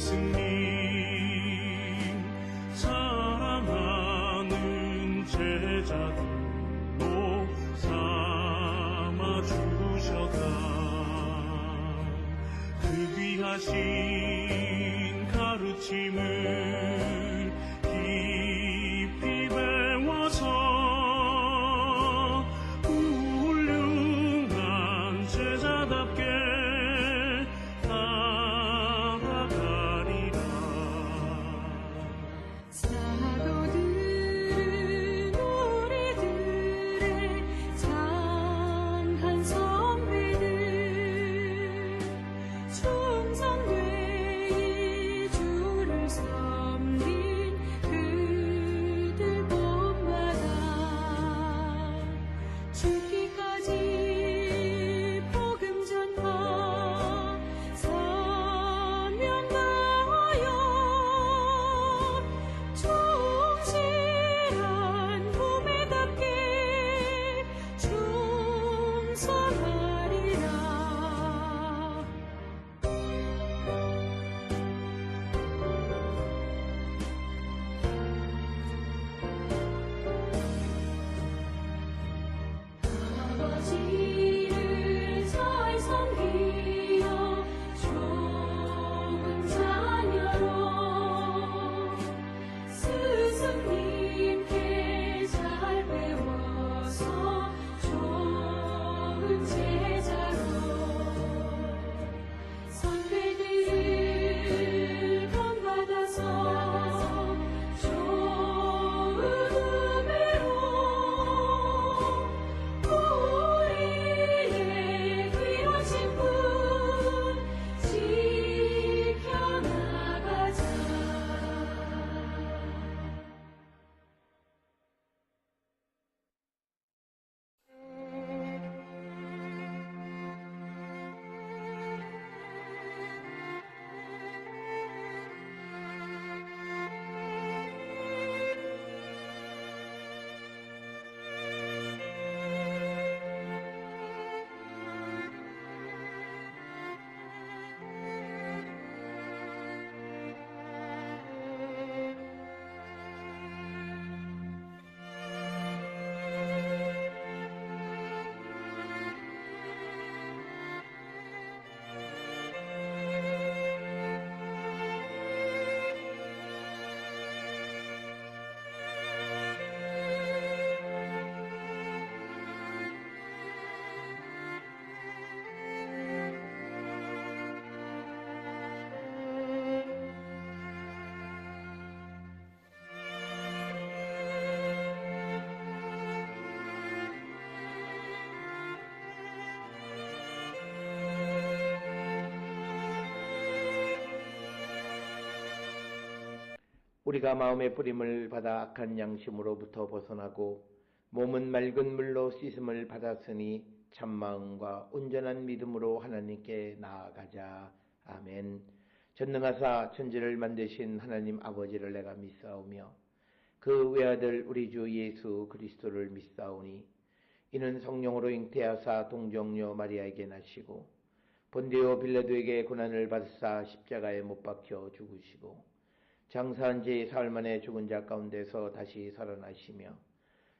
예수님 사랑하는 제자들로 삼아주셨다. 그 귀하신 가르침을 깊이 배워서 훌륭한 제자답게 나아가리라. 사도들은 우리들의 장한 선배들, 충성되이 주를 섬긴 그들 본받아 죽기까지 복음 전파 사명 다하여 충실한 후배답게 충성하리라. 아버지를 잘 섬기어 좋은 자녀로 스승님께 잘 배워서 좋은 제자로 선배들을 본받아서 좋은 후배로 우리의 귀하신 분 지켜나가자. 우리가 마음의 뿌림을 받아 악한 양심으로부터 벗어나고 몸은 맑은 물로 씻음을 받았으니 참마음과 온전한 믿음으로 하나님께 나아가자. 아멘. 전능하사 천지를 만드신 하나님 아버지를 내가 믿사오며 그 외아들 우리 주 예수 그리스도를 믿사오니 이는 성령으로 잉태하사 동정녀 마리아에게 나시고 본디오 빌라도에게 고난을 받으사 십자가에 못 박혀 죽으시고 장사한 지 사흘 만에 죽은 자 가운데서 다시 살아나시며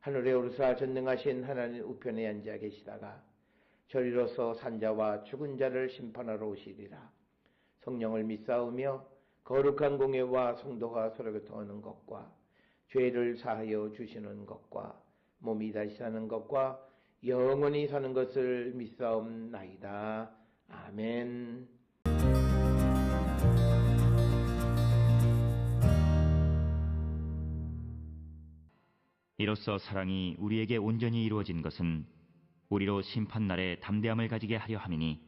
하늘에 오르사 전능하신 하나님 우편에 앉아 계시다가 저리로서 산자와 죽은 자를 심판하러 오시리라. 성령을 믿사오며 거룩한 공예와 성도가 서로 교통하는 것과 죄를 사하여 주시는 것과 몸이 다시 사는 것과 영원히 사는 것을 믿사옵나이다. 아멘. 이로써 사랑이 우리에게 온전히 이루어진 것은 우리로 심판날에 담대함을 가지게 하려 함이니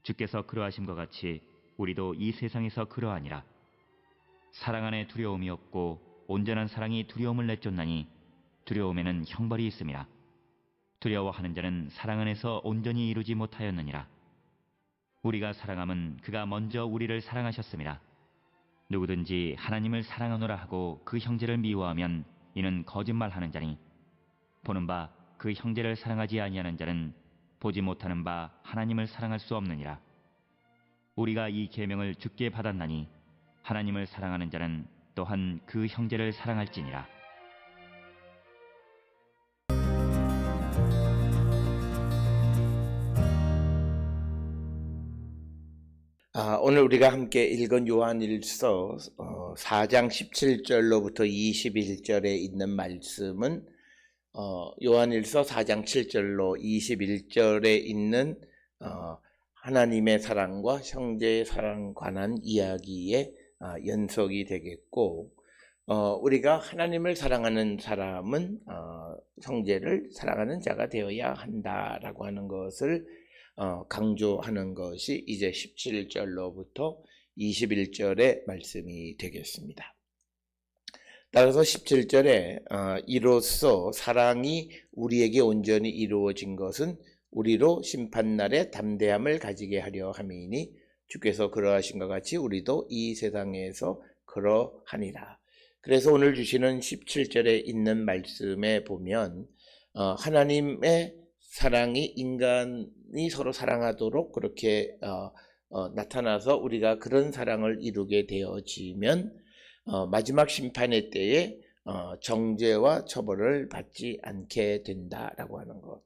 주께서 그러하심과 같이 우리도 이 세상에서 그러하니라. 사랑 안에 두려움이 없고 온전한 사랑이 두려움을 내쫓나니 두려움에는 형벌이 있음이라. 두려워하는 자는 사랑 안에서 온전히 이루지 못하였느니라. 우리가 사랑함은 그가 먼저 우리를 사랑하셨음이라. 누구든지 하나님을 사랑하노라 하고 그 형제를 미워하면 이는 거짓말하는 자니 보는 바 그 형제를 사랑하지 아니하는 자는 보지 못하는 바 하나님을 사랑할 수 없느니라. 우리가 이 계명을 주께 받았나니 하나님을 사랑하는 자는 또한 그 형제를 사랑할지니라. 오늘 우리가 함께 읽은 요한일서 4장 17절로부터 21절에 있는 말씀은 요한일서 4장 7절로 21절에 있는 하나님의 사랑과 형제의 사랑 관한 이야기의 연속이 되겠고, 우리가 하나님을 사랑하는 사람은 형제를 사랑하는 자가 되어야 한다라고 하는 것을 강조하는 것이 이제 17절로부터 21절의 말씀이 되겠습니다. 따라서 17절에 이로써 사랑이 우리에게 온전히 이루어진 것은 우리로 심판날에 담대함을 가지게 하려 함이니 주께서 그러하신 것 같이 우리도 이 세상에서 그러하니라. 그래서 오늘 주시는 17절에 있는 말씀에 보면 하나님의 사랑이 인간이 서로 사랑하도록 그렇게 나타나서 우리가 그런 사랑을 이루게 되어지면 마지막 심판의 때에 정죄와 처벌을 받지 않게 된다라고 하는 것.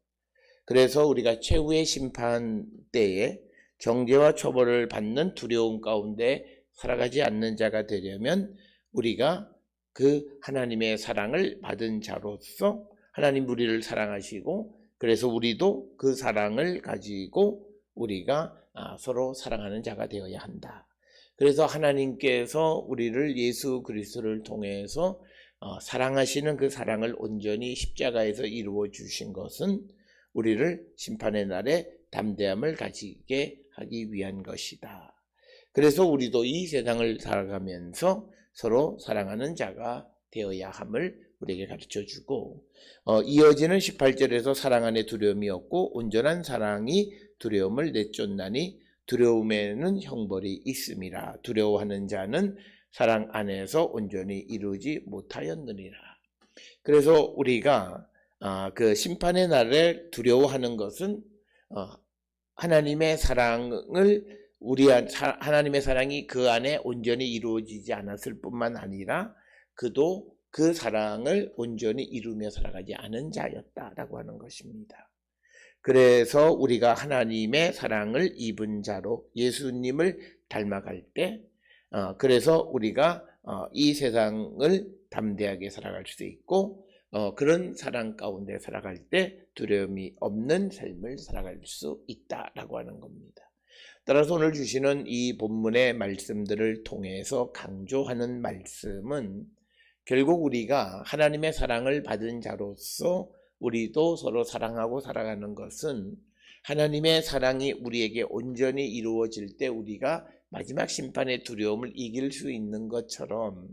그래서 우리가 최후의 심판 때에 정죄와 처벌을 받는 두려움 가운데 살아가지 않는 자가 되려면 우리가 그 하나님의 사랑을 받은 자로서 하나님 우리를 사랑하시고, 그래서 우리도 그 사랑을 가지고 우리가 서로 사랑하는 자가 되어야 한다. 그래서 하나님께서 우리를 예수 그리스도를 통해서 사랑하시는 그 사랑을 온전히 십자가에서 이루어 주신 것은 우리를 심판의 날에 담대함을 가지게 하기 위한 것이다. 그래서 우리도 이 세상을 살아가면서 서로 사랑하는 자가 되어야 함을 우리에게 가르쳐주고, 이어지는 18절에서 사랑 안에 두려움이 없고 온전한 사랑이 두려움을 내쫓나니 두려움에는 형벌이 있음이라. 두려워하는 자는 사랑 안에서 온전히 이루지 못하였느니라. 그래서 우리가 그 심판의 날에 두려워하는 것은 하나님의 사랑을 하나님의 사랑이 그 안에 온전히 이루어지지 않았을 뿐만 아니라 그도 그 사랑을 온전히 이루며 살아가지 않은 자였다라고 하는 것입니다. 그래서 우리가 하나님의 사랑을 입은 자로 예수님을 닮아갈 때, 그래서 우리가 이 세상을 담대하게 살아갈 수 있고, 그런 사랑 가운데 살아갈 때 두려움이 없는 삶을 살아갈 수 있다라고 하는 겁니다. 따라서 오늘 주시는 이 본문의 말씀들을 통해서 강조하는 말씀은 결국 우리가 하나님의 사랑을 받은 자로서 우리도 서로 사랑하고 살아가는 것은 하나님의 사랑이 우리에게 온전히 이루어질 때 우리가 마지막 심판의 두려움을 이길 수 있는 것처럼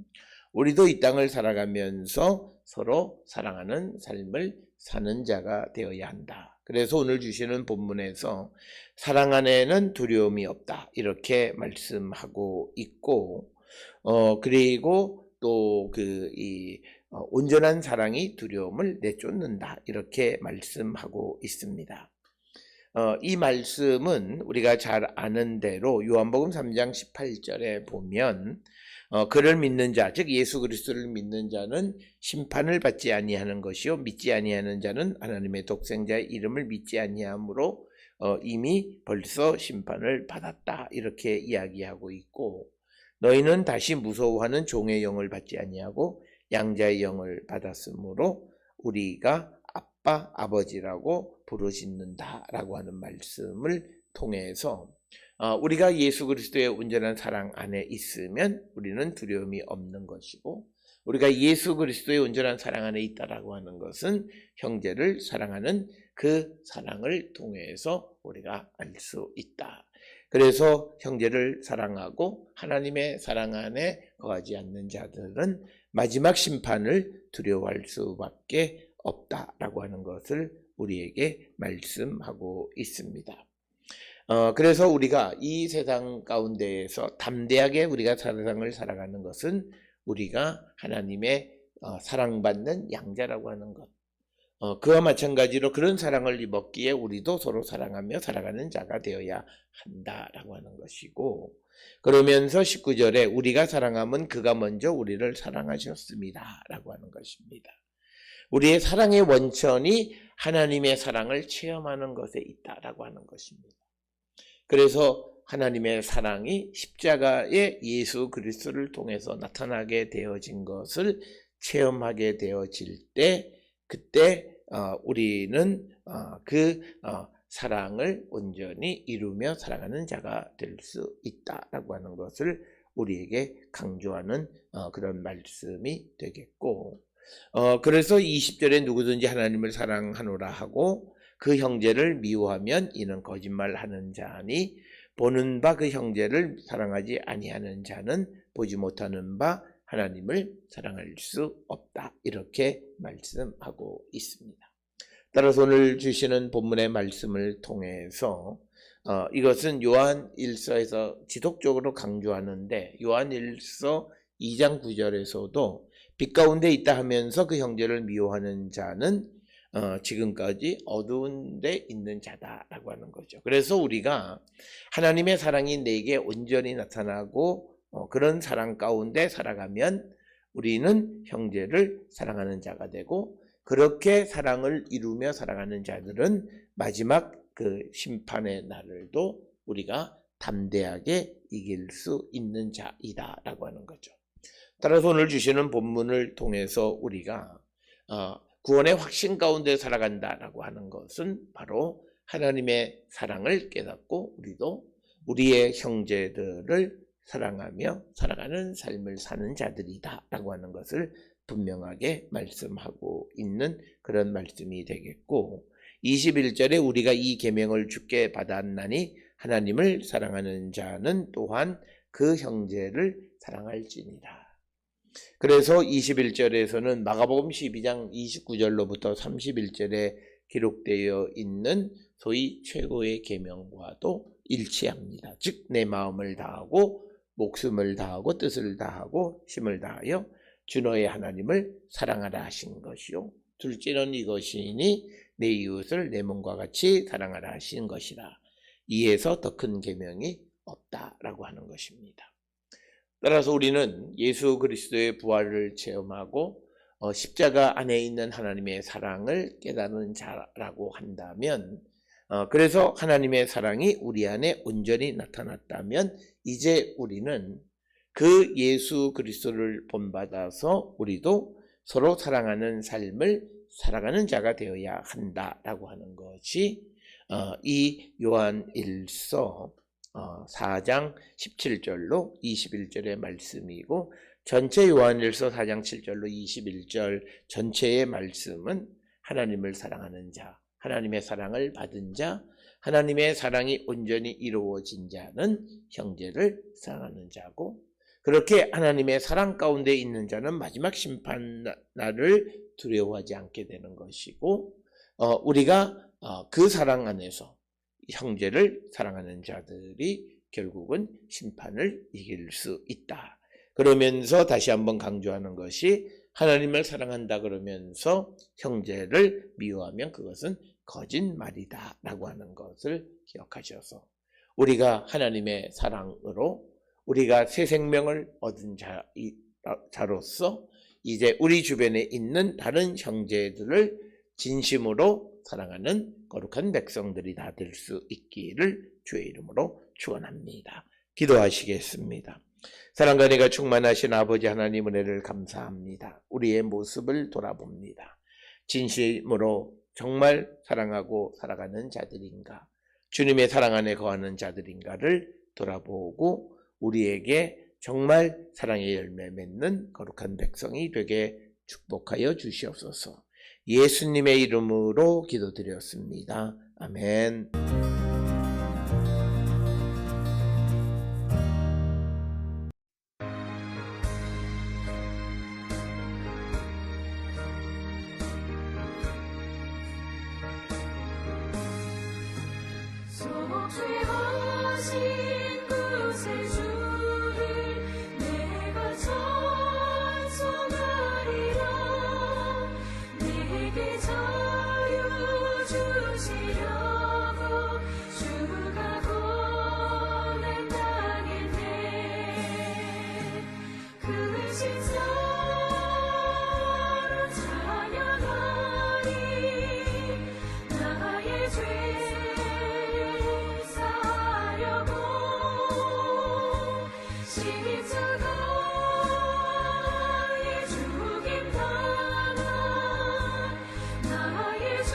우리도 이 땅을 살아가면서 서로 사랑하는 삶을 사는 자가 되어야 한다. 그래서 오늘 주시는 본문에서 사랑 안에는 두려움이 없다 이렇게 말씀하고 있고, 그리고 또 온전한 사랑이 두려움을 내쫓는다 이렇게 말씀하고 있습니다. 이 말씀은 우리가 잘 아는 대로 요한복음 3장 18절에 보면 그를 믿는 자, 즉 예수 그리스도를 믿는 자는 심판을 받지 아니하는 것이요 믿지 아니하는 자는 하나님의 독생자의 이름을 믿지 아니하므로 이미 벌써 심판을 받았다 이렇게 이야기하고 있고, 너희는 다시 무서워하는 종의 영을 받지 아니하고 양자의 영을 받았으므로 우리가 아빠 아버지라고 부르짖는다라고 하는 말씀을 통해서 우리가 예수 그리스도의 온전한 사랑 안에 있으면 우리는 두려움이 없는 것이고, 우리가 예수 그리스도의 온전한 사랑 안에 있다라고 하는 것은 형제를 사랑하는 그 사랑을 통해서 우리가 알 수 있다. 그래서 형제를 사랑하고 하나님의 사랑 안에 거하지 않는 자들은 마지막 심판을 두려워할 수밖에 없다라고 하는 것을 우리에게 말씀하고 있습니다. 그래서 우리가 이 세상 가운데에서 담대하게 우리가 세상을 살아가는 것은 우리가 하나님의 사랑받는 양자라고 하는 것, 그와 마찬가지로 그런 사랑을 입었기에 우리도 서로 사랑하며 살아가는 자가 되어야 한다라고 하는 것이고, 그러면서 19절에 우리가 사랑함은 그가 먼저 우리를 사랑하셨습니다 라고 하는 것입니다. 우리의 사랑의 원천이 하나님의 사랑을 체험하는 것에 있다라고 하는 것입니다. 그래서 하나님의 사랑이 십자가의 예수 그리스도를 통해서 나타나게 되어진 것을 체험하게 되어질 때, 그때 우리는 그 사랑을 온전히 이루며 살아가는 자가 될 수 있다라고 하는 것을 우리에게 강조하는 그런 말씀이 되겠고, 그래서 20절에 누구든지 하나님을 사랑하노라 하고 그 형제를 미워하면 이는 거짓말하는 자니 보는 바 그 형제를 사랑하지 아니하는 자는 보지 못하는 바 하나님을 사랑할 수 없다. 이렇게 말씀하고 있습니다. 따라서 오늘 주시는 본문의 말씀을 통해서 이것은 요한일서에서 지속적으로 강조하는데, 요한일서 2장 9절에서도 빛 가운데 있다 하면서 그 형제를 미워하는 자는 지금까지 어두운 데 있는 자다라고 하는 거죠. 그래서 우리가 하나님의 사랑이 내게 온전히 나타나고 그런 사랑 가운데 살아가면 우리는 형제를 사랑하는 자가 되고, 그렇게 사랑을 이루며 살아가는 자들은 마지막 그 심판의 날을도 우리가 담대하게 이길 수 있는 자이다라고 하는 거죠. 따라서 오늘 주시는 본문을 통해서 우리가 구원의 확신 가운데 살아간다라고 하는 것은 바로 하나님의 사랑을 깨닫고 우리도 우리의 형제들을 사랑하며 살아가는 삶을 사는 자들이다라고 하는 것을 분명하게 말씀하고 있는 그런 말씀이 되겠고, 21절에 우리가 이 계명을 주께 받았나니 하나님을 사랑하는 자는 또한 그 형제를 사랑할지니라. 그래서 21절에서는 마가복음 12장 29절로부터 31절에 기록되어 있는 소위 최고의 계명과도 일치합니다. 즉 내 마음을 다하고 목숨을 다하고 뜻을 다하고 힘을 다하여 주 너의 하나님을 사랑하라 하신 것이요 둘째는 이것이니 내 이웃을 내 몸과 같이 사랑하라 하신 것이라. 이에서 더 큰 계명이 없다라고 하는 것입니다. 따라서 우리는 예수 그리스도의 부활을 체험하고 십자가 안에 있는 하나님의 사랑을 깨닫는 자라고 한다면, 그래서 하나님의 사랑이 우리 안에 온전히 나타났다면 이제 우리는 그 예수 그리스도를 본받아서 우리도 서로 사랑하는 삶을 살아가는 자가 되어야 한다라고 하는 것이 이 요한일서 4장 17절로 21절의 말씀이고, 전체 요한일서 4장 7절로 21절 전체의 말씀은 하나님을 사랑하는 자, 하나님의 사랑을 받은 자, 하나님의 사랑이 온전히 이루어진 자는 형제를 사랑하는 자고, 그렇게 하나님의 사랑 가운데 있는 자는 마지막 심판날을 두려워하지 않게 되는 것이고, 우리가 그 사랑 안에서 형제를 사랑하는 자들이 결국은 심판을 이길 수 있다. 그러면서 다시 한번 강조하는 것이 하나님을 사랑한다 그러면서 형제를 미워하면 그것은 거짓말이다 라고 하는 것을 기억하셔서, 우리가 하나님의 사랑으로 우리가 새 생명을 얻은 자로서 이제 우리 주변에 있는 다른 형제들을 진심으로 사랑하는 거룩한 백성들이 다 될 수 있기를 주의 이름으로 축원합니다. 기도하시겠습니다. 사랑과 은혜가 충만하신 아버지 하나님, 은혜를 감사합니다. 우리의 모습을 돌아봅니다. 진심으로 정말 사랑하고 살아가는 자들인가, 주님의 사랑 안에 거하는 자들인가를 돌아보고 우리에게 정말 사랑의 열매 맺는 거룩한 백성이 되게 축복하여 주시옵소서. 예수님의 이름으로 기도드렸습니다. 아멘. 속죄하신 구세주를 내가 찬송하리라. 내게 십자가의 죽임 당한 나의 주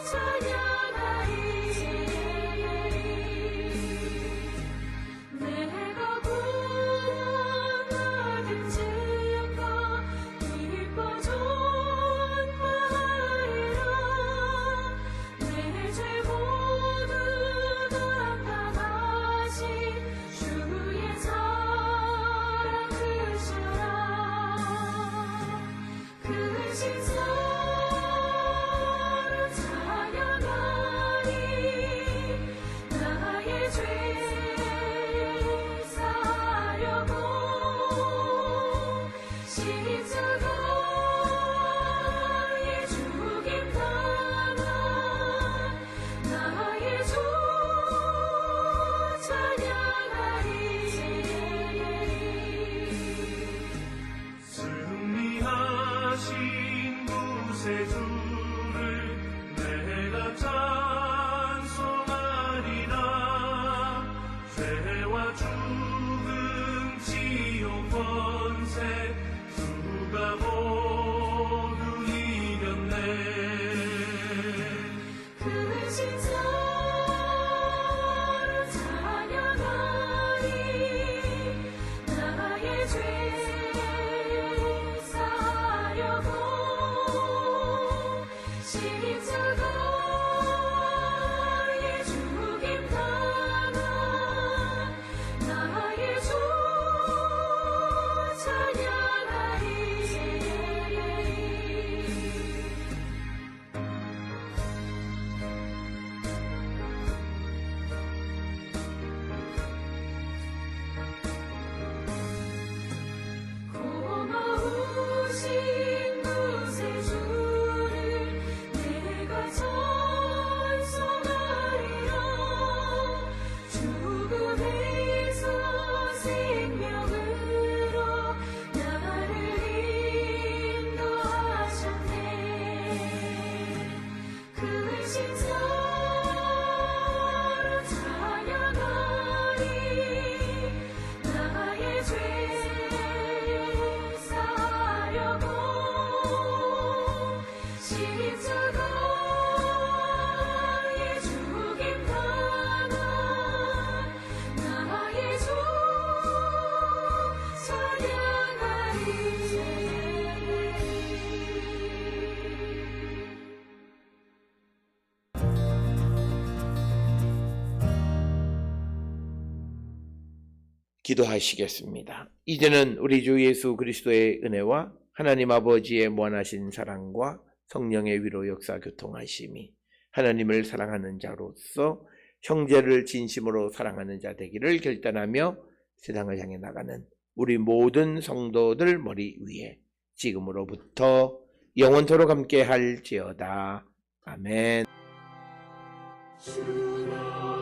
찬양하리. 내가 구원받은 증거 기뻐 전파하리라. 내 죄 모두 담당하신 주의 사랑 크셔라. 크신 사랑 찬양하리. 나의 죄 사려고 십자가의 죽임 당한 나의 주 찬양하리. 승리하신 구세주를 내가 찬송하리라. 죄와 죽음 지옥 권세 누가 모두 이겼네. 크신 사랑 찬양하리. 나의 죄 사려고 십자가의 죽임 당한 나의 주 찬양하리. 고마우신 구세주를 내가 찬송하리라. 죽음에서 생명으로 나를 인도하셨네. 크신 사랑 찬양하리. 나의 죄 사려고 십자가의 죽임 당한 나의 주 찬양하리. 기도하시겠습니다. 이제는 우리 주 예수 그리스도의 은혜와 하나님 아버지의 무한하신 사랑과 성령의 위로 역사 교통하심이 하나님을 사랑하는 자로서 형제를 진심으로 사랑하는 자 되기를 결단하며 세상을 향해 나가는 우리 모든 성도들 머리 위에 지금으로부터 영원토록 함께 할지어다. 아멘. 주로